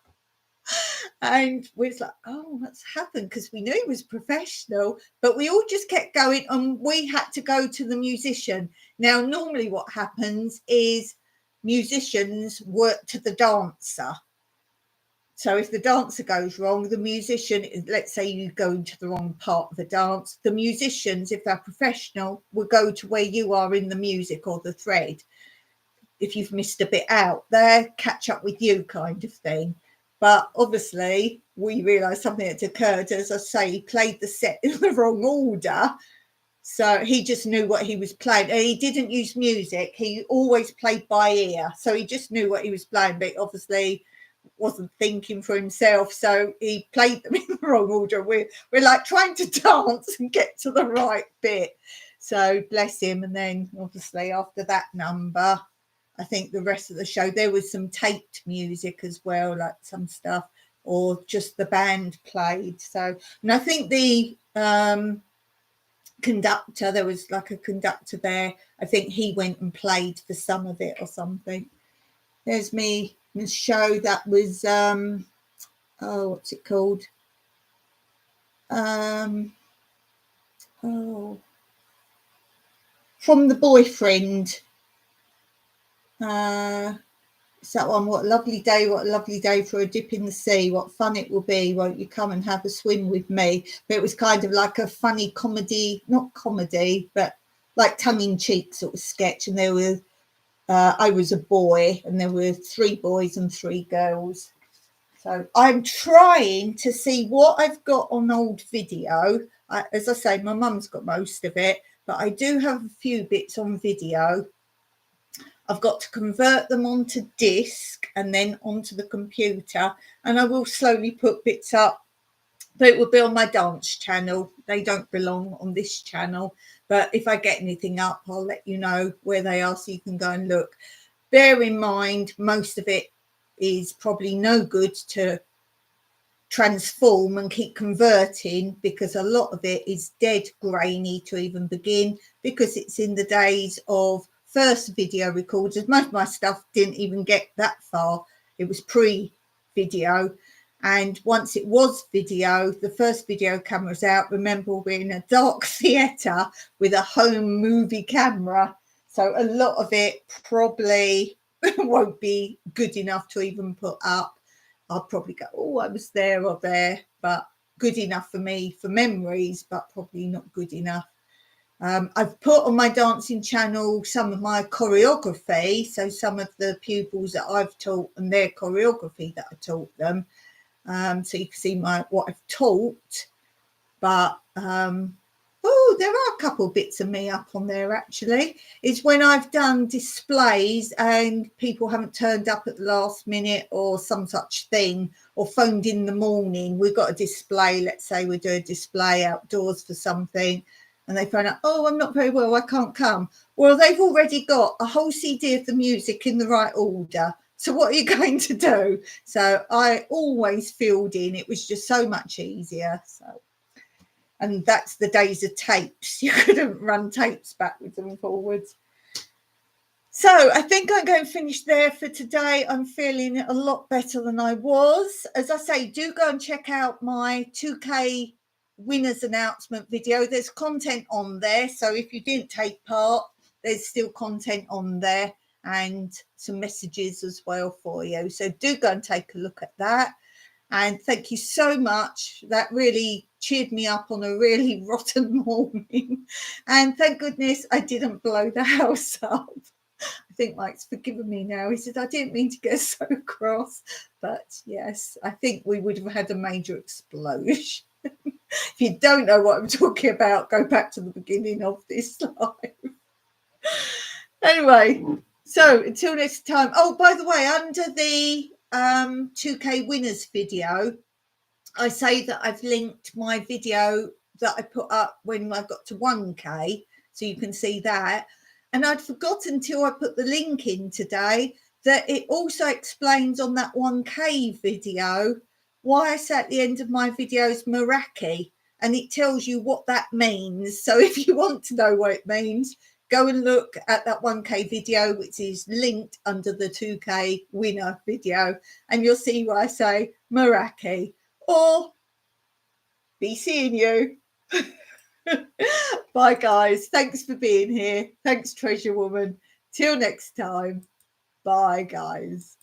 And we was like, oh, what's happened? Because we knew he was professional, but we all just kept going and we had to go to the musician. Now, normally what happens is musicians work to the dancer. So if the dancer goes wrong, the musician, let's say you go into the wrong part of the dance, the musicians, if they're professional, will go to where you are in the music or the thread. If you've missed a bit out, they'll catch up with you kind of thing. But obviously, we realised something had occurred. As I say, he played the set in the wrong order. So he just knew what he was playing. And he didn't use music. He always played by ear. So he just knew what he was playing, but obviously wasn't thinking for himself. So he played them in the wrong order. We're like trying to dance and get to the right bit. So bless him. And then obviously after that number, I think the rest of the show, there was some taped music as well, like some stuff, or just the band played. So, and I think the conductor, there was like a conductor there. I think he went and played for some of it or something. There's me in a show that was, what's it called? From the Boyfriend. It's that one, what a lovely day for a dip in the sea, what fun it will be, won't you come and have a swim with me? But it was kind of like a funny comedy, not comedy, but like tongue-in-cheek sort of sketch. And there were, I was a boy and there were 3 boys and 3 girls. So I'm trying to see what I've got on old video. As I say, my mum's got most of it, but I do have a few bits on video. I've got to convert them onto disk and then onto the computer, and I will slowly put bits up, but it will be on my dance channel. They don't belong on this channel, but if I get anything up, I'll let you know where they are so you can go and look. Bear in mind, most of it is probably no good to transform and keep converting, because a lot of it is dead grainy to even begin, because it's in the days of first video recorders. Most of my stuff didn't even get that far. It was pre-video, and once it was video, the first video cameras out. Remember, we're in a dark theatre with a home movie camera, so a lot of it probably won't be good enough to even put up. I'll probably go, oh, I was there or there, but good enough for me for memories, but probably not good enough. I've put on my dancing channel some of my choreography, so some of the pupils that I've taught and their choreography that I taught them. So you can see what I've taught. But there are a couple bits of me up on there actually. It's when I've done displays and people haven't turned up at the last minute or some such thing, or phoned in the morning. We've got a display, let's say we do a display outdoors for something, and they phone up, oh, I'm not very well, I can't come. Well, they've already got a whole CD of the music in the right order. So what are you going to do? So I always filled in. It was just so much easier. So And that's the days of tapes. You couldn't run tapes backwards and forwards. So I think I'm going to finish there for today. I'm feeling a lot better than I was. As I say, do go and check out my 2K winners announcement video. There's content on there. So if you didn't take part, there's still content on there and some messages as well for you. So do go and take a look at that. And thank you so much. That really cheered me up on a really rotten morning. And thank goodness I didn't blow the house up. I think Mike's forgiven me now. He said, I didn't mean to get so cross. But yes, I think we would have had a major explosion. If you don't know what I'm talking about, go back to the beginning of this live. Anyway, so until next time. Oh, by the way, under the 2K winners video, I say that I've linked my video that I put up when I got to 1K, so you can see that. And I'd forgotten till I put the link in today that it also explains on that 1K video why I say at the end of my videos Meraki, and it tells you what that means. So if you want to know what it means, go and look at that 1K video, which is linked under the 2K winner video, and you'll see why I say Meraki. Or be seeing you. Bye, guys. Thanks for being here. Thanks, Treasure Woman. Till next time. Bye, guys.